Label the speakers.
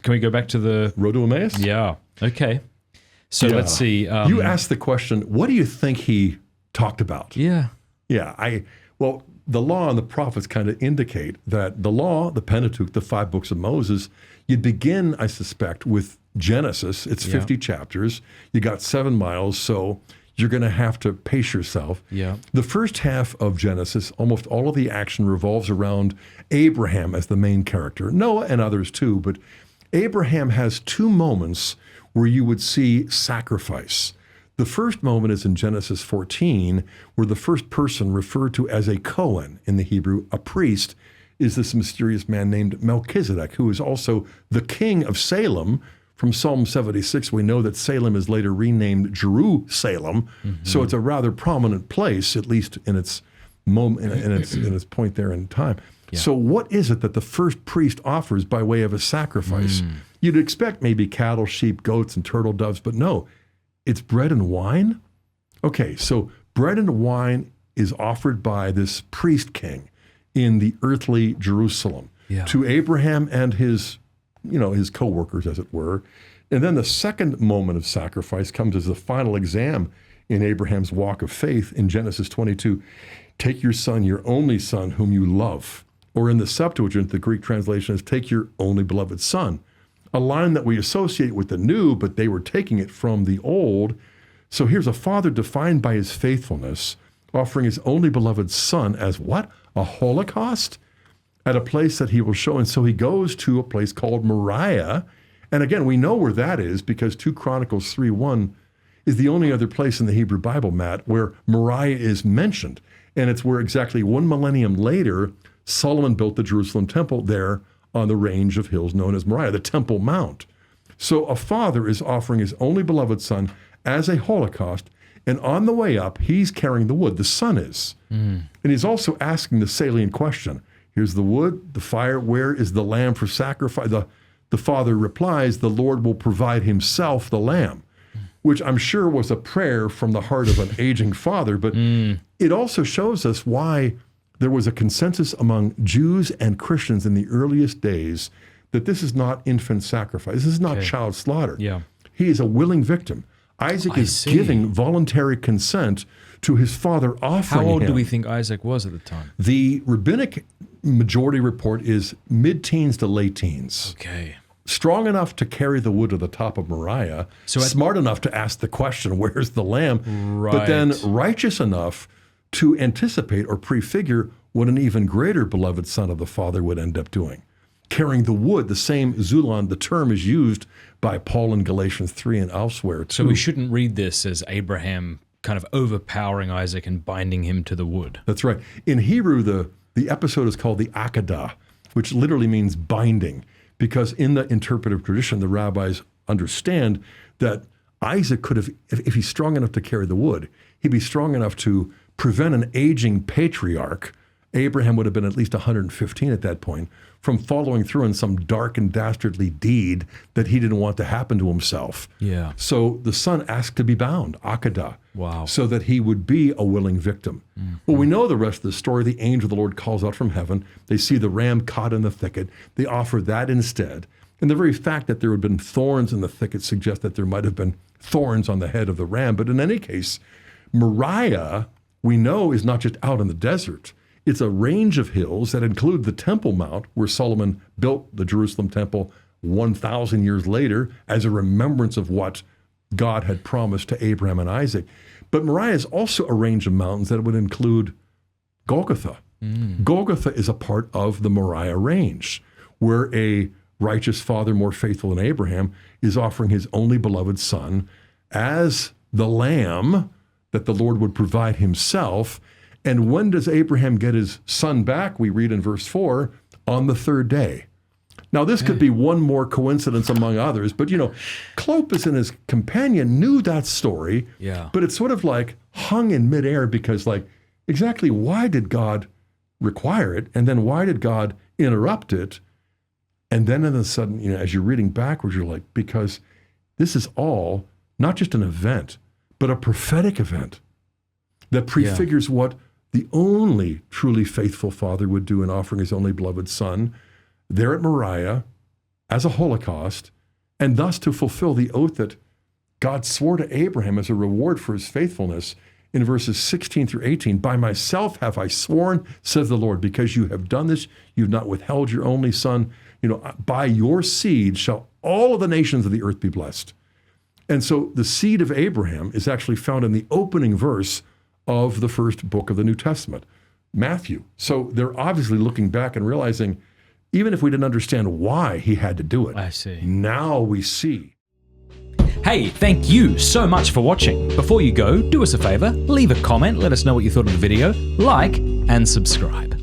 Speaker 1: can we go back to the
Speaker 2: road to Emmaus?
Speaker 1: Yeah. Okay. So let's see.
Speaker 2: You asked the question, what do you think he talked about?
Speaker 1: Yeah.
Speaker 2: Yeah. Well, the law and the prophets kind of indicate that the law, the Pentateuch, the 5 books of Moses, you'd begin, I suspect, with Genesis. It's 50 chapters. You got 7 miles, so you're going to have to pace yourself.
Speaker 1: Yeah.
Speaker 2: The first half of Genesis, almost all of the action revolves around Abraham as the main character. Noah and others too, but Abraham has 2 moments where you would see sacrifice. The first moment is in Genesis 14, where the first person referred to as a Cohen in the Hebrew, a priest, is this mysterious man named Melchizedek, who is also the king of Salem. From Psalm 76, we know that Salem is later renamed Jerusalem, so it's a rather prominent place, at least in its moment, in its point there in time. Yeah. So what is it that the first priest offers by way of a sacrifice? You'd expect maybe cattle, sheep, goats, and turtle doves, but no, it's bread and wine? Okay, so bread and wine is offered by this priest king in the earthly Jerusalem to Abraham and his co-workers, as it were. And then the second moment of sacrifice comes as the final exam in Abraham's walk of faith in Genesis 22. Take your son, your only son, whom you love. Or in the Septuagint, the Greek translation is take your only beloved son. A line that we associate with the new, but they were taking it from the old. So here's a father defined by his faithfulness, offering his only beloved son as what? A holocaust? At a place that he will show. And so he goes to a place called Moriah. And again, we know where that is because 2 Chronicles 3:1 is the only other place in the Hebrew Bible, Matt, where Moriah is mentioned. And it's where exactly 1 millennium later, Solomon built the Jerusalem temple there on the range of hills known as Moriah, the Temple Mount. So a father is offering his only beloved son as a holocaust, and on the way up, he's carrying the wood, the son is. And he's also asking the salient question. Here's the wood, the fire, where is the lamb for sacrifice? The father replies, the Lord will provide himself the lamb, which I'm sure was a prayer from the heart of an aging father, but it also shows us why there was a consensus among Jews and Christians in the earliest days that this is not infant sacrifice. This is not child slaughter.
Speaker 1: Yeah.
Speaker 2: He is a willing victim. Isaac is giving voluntary consent to his father offering him.
Speaker 1: How old do we think Isaac was at the time?
Speaker 2: The rabbinic majority report is mid-teens to late teens.
Speaker 1: Okay.
Speaker 2: Strong enough to carry the wood to the top of Moriah, smart enough to ask the question, where's the lamb?
Speaker 1: Right.
Speaker 2: But then righteous enough to anticipate or prefigure what an even greater beloved son of the Father would end up doing. Carrying the wood, the same zulon, the term is used by Paul in Galatians 3 and elsewhere too.
Speaker 1: So we shouldn't read this as Abraham kind of overpowering Isaac and binding him to the wood.
Speaker 2: That's right. In Hebrew, the episode is called the Akedah, which literally means binding, because in the interpretive tradition, the rabbis understand that Isaac could have, if he's strong enough to carry the wood, he'd be strong enough to prevent an aging patriarch. Abraham would have been at least 115 at that point, from following through on some dark and dastardly deed that he didn't want to happen to himself.
Speaker 1: Yeah.
Speaker 2: So the son asked to be bound, Akedah,
Speaker 1: wow,
Speaker 2: so that he would be a willing victim. Well, we know the rest of the story. The angel of the Lord calls out from heaven. They see the ram caught in the thicket. They offer that instead. And the very fact that there had been thorns in the thicket suggests that there might have been thorns on the head of the ram. But in any case, Moriah, we know, is not just out in the desert. It's a range of hills that include the Temple Mount, where Solomon built the Jerusalem temple 1,000 years later as a remembrance of what God had promised to Abraham and Isaac. But Moriah is also a range of mountains that would include Golgotha. Golgotha is a part of the Moriah range, where a righteous father more faithful than Abraham is offering his only beloved son as the lamb that the Lord would provide himself. And when does Abraham get his son back? We read in verse 4, on the 3rd day. Now, this could be one more coincidence among others, but, Clopas and his companion knew that story, but it's sort of like hung in midair because, exactly why did God require it? And then why did God interrupt it? And then in a sudden, as you're reading backwards, you're like, because this is all not just an event, but a prophetic event that prefigures what the only truly faithful father would do in offering his only beloved son there at Moriah as a holocaust, and thus to fulfill the oath that God swore to Abraham as a reward for his faithfulness in verses 16 through 18. By myself have I sworn, says the Lord, because you have done this, you've not withheld your only son. By your seed shall all of the nations of the earth be blessed. And so the seed of Abraham is actually found in the opening verse of the first book of the New Testament, Matthew. So they're obviously looking back and realizing, even if we didn't understand why he had to do it,
Speaker 1: I see.
Speaker 2: Now we see.
Speaker 1: Hey, thank you so much for watching. Before you go, do us a favor, leave a comment, let us know what you thought of the video, like, and subscribe.